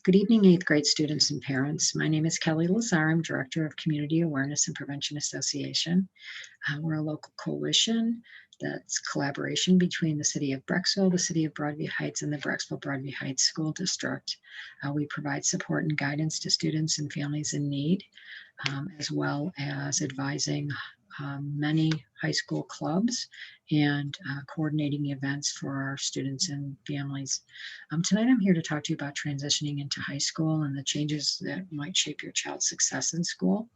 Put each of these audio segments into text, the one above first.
Good evening, eighth grade students and parents. My name is Kelly Lazar. I'm Director of Community Awareness and Prevention Association. We're a local coalition that's collaboration between the City of Brecksville, the City of Broadview Heights, and the Brecksville-Broadview Heights School District. We provide support and guidance to students and families in need, as well as advising many high school clubs and coordinating events for our students and families. Tonight I'm here to talk to you about transitioning into high school and the changes that might shape your child's success in school.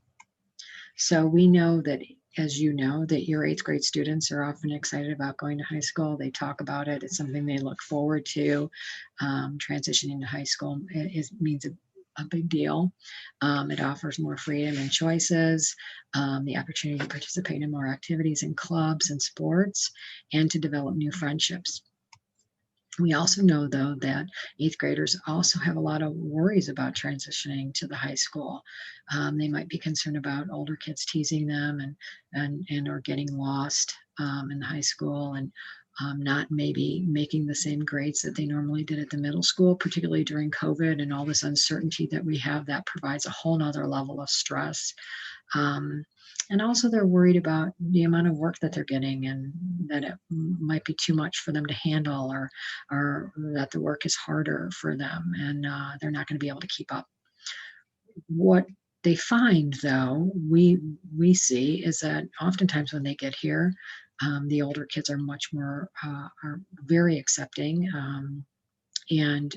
So we know that, as you know, that your eighth grade students are often excited about going to high school. They talk about it. It's something they look forward to. Transitioning to high school means a big deal. It offers more freedom and choices, the opportunity to participate in more activities in clubs and sports, and to develop new friendships. We also know, though, that eighth graders also have a lot of worries about transitioning to the high school. They might be concerned about older kids teasing them and or getting lost in the high school and not maybe making the same grades that they normally did at the middle school, particularly during COVID and all this uncertainty that we have. That provides a whole nother level of stress. And also they're worried about the amount of work that they're getting and that it might be too much for them to handle, or that the work is harder for them and they're not going to be able to keep up. What they find, though, we see is that oftentimes when they get here, the older kids are much more are very accepting, and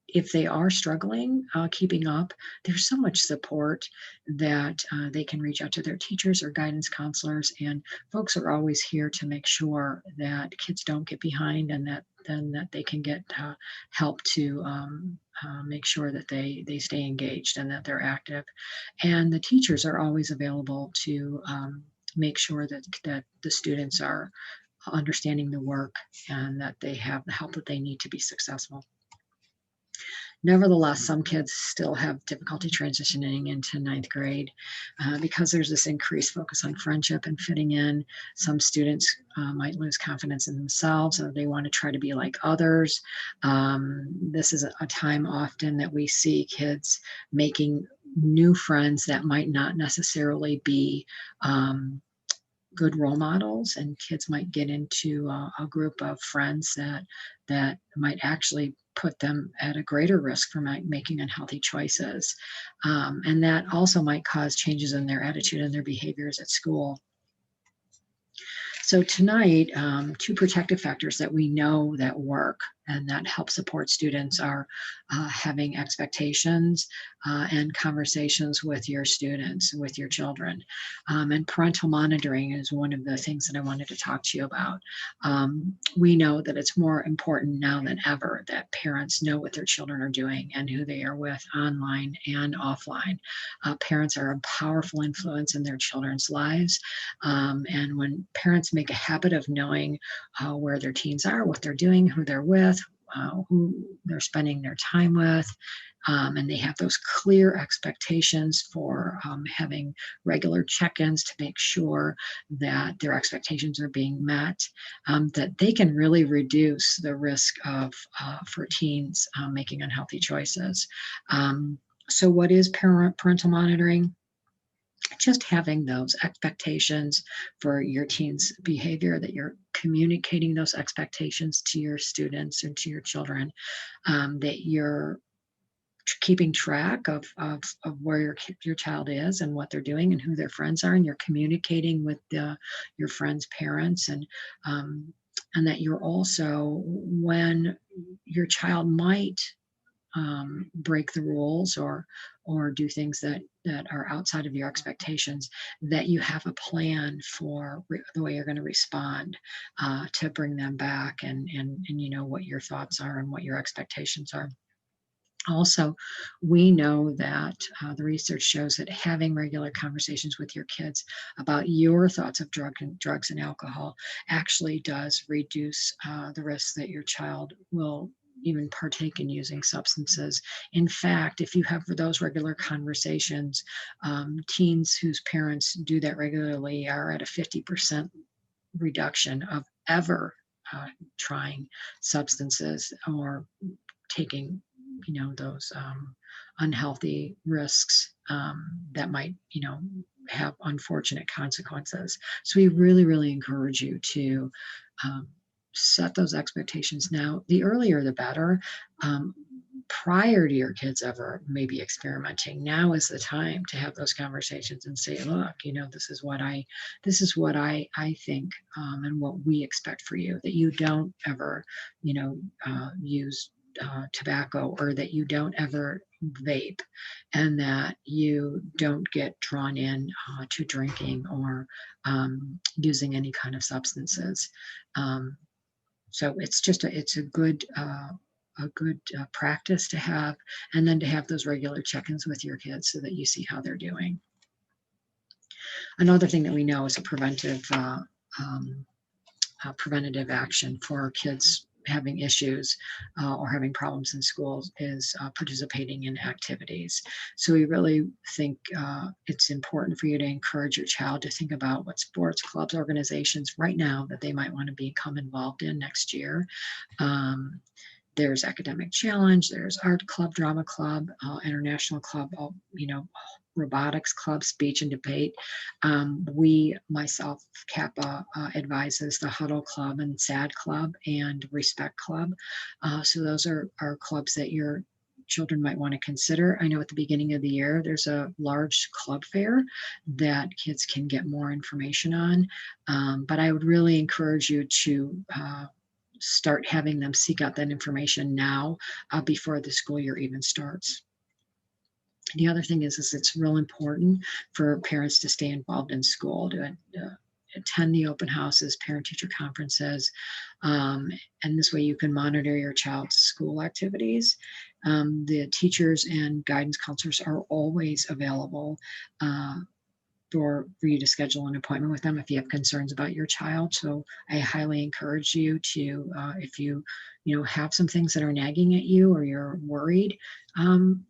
if they are struggling keeping up, there's so much support that they can reach out to their teachers or guidance counselors, and folks are always here to make sure that kids don't get behind and that they can get help to make sure that they stay engaged and that they're active. And the teachers are always available to make sure that the students are understanding the work and that they have the help that they need to be successful. Nevertheless, some kids still have difficulty transitioning into ninth grade because there's this increased focus on friendship and fitting in. Some students might lose confidence in themselves, or they want to try to be like others. This is a time often that we see kids making new friends that might not necessarily be good role models, and kids might get into a group of friends that might actually put them at a greater risk for making unhealthy choices. And that also might cause changes in their attitude and their behaviors at school. So tonight, two protective factors that we know that work and that help support students are having expectations and conversations with your students, with your children. And parental monitoring is one of the things that I wanted to talk to you about. We know that it's more important now than ever that parents know what their children are doing and who they are with online and offline. Parents are a powerful influence in their children's lives. And when parents make a habit of knowing where their teens are, what they're doing, who they're with, who they're spending their time with, and they have those clear expectations for having regular check-ins to make sure that their expectations are being met, that they can really reduce the risk of for teens making unhealthy choices. So what is parental monitoring? Just having those expectations for your teens' behavior, that you're communicating those expectations to your students and to your children, that you're keeping track of where your child is and what they're doing and who their friends are, and you're communicating with your friends' parents, and that you're also, when your child might break the rules or do things that are outside of your expectations, that you have a plan for the way you're going to respond to bring them back, and you know what your thoughts are and what your expectations are. Also, we know that the research shows that having regular conversations with your kids about your thoughts of drugs and alcohol actually does reduce the risk that your child will even partake in using substances. In fact, if you have those regular conversations, teens whose parents do that regularly are at a 50% reduction of ever trying substances or taking those unhealthy risks that might, have unfortunate consequences. So we really, really encourage you to um, set those expectations now. The earlier, the better. Um, Prior to your kids ever maybe experimenting, now is the time to have those conversations and say, look, this is what I think, and what we expect for you, that you don't ever, use tobacco, or that you don't ever vape, and that you don't get drawn in to drinking, or using any kind of substances. Um, so it's a good practice to have, and then to have those regular check-ins with your kids so that you see how they're doing. Another thing that we know is a um, preventative action for kids having issues or having problems in schools is participating in activities. So we really think it's important for you to encourage your child to think about what sports clubs, organizations right now that they might want to become involved in next year. Um, there's academic challenge, there's art club, drama club, international club, robotics club, speech and debate. Myself, CAPA advises the Huddle Club and SAD Club and Respect Club. So those are clubs that your children might want to consider. I know at the beginning of the year, there's a large club fair that kids can get more information on. But I would really encourage you to start having them seek out that information now, before the school year even starts. The other thing is it's real important for parents to stay involved in school, to attend the open houses, parent-teacher conferences, um, and this way you can monitor your child's school activities. The teachers and guidance counselors are always available for you to schedule an appointment with them if you have concerns about your child. So I highly encourage you to, if have some things that are nagging at you, or you're worried, um,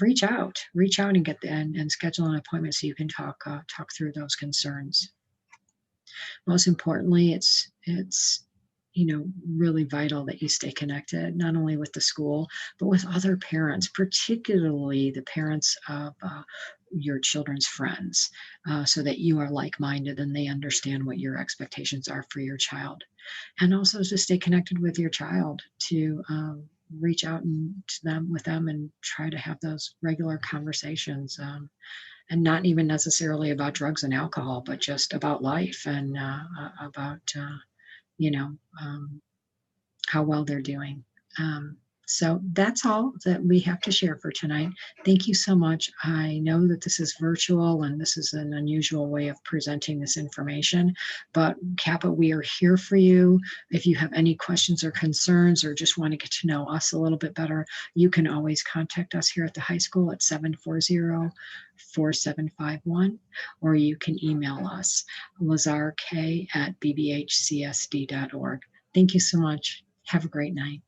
reach out and and schedule an appointment so you can talk through those concerns. Most importantly, it's really vital that you stay connected, not only with the school, but with other parents, particularly the parents of your children's friends, so that you are like-minded and they understand what your expectations are for your child. And also to stay connected with your child, to reach out with them and try to have those regular conversations. And not even necessarily about drugs and alcohol, but just about life, and about you know um, how well they're doing. Um, so that's all that we have to share for tonight. Thank you so much. I know that this is virtual and this is an unusual way of presenting this information, but Kappa, we are here for you. If you have any questions or concerns, or just want to get to know us a little bit better, you can always contact us here at the high school at 740-4751, or you can email us, lazark@bbhcsd.org. Thank you so much. Have a great night.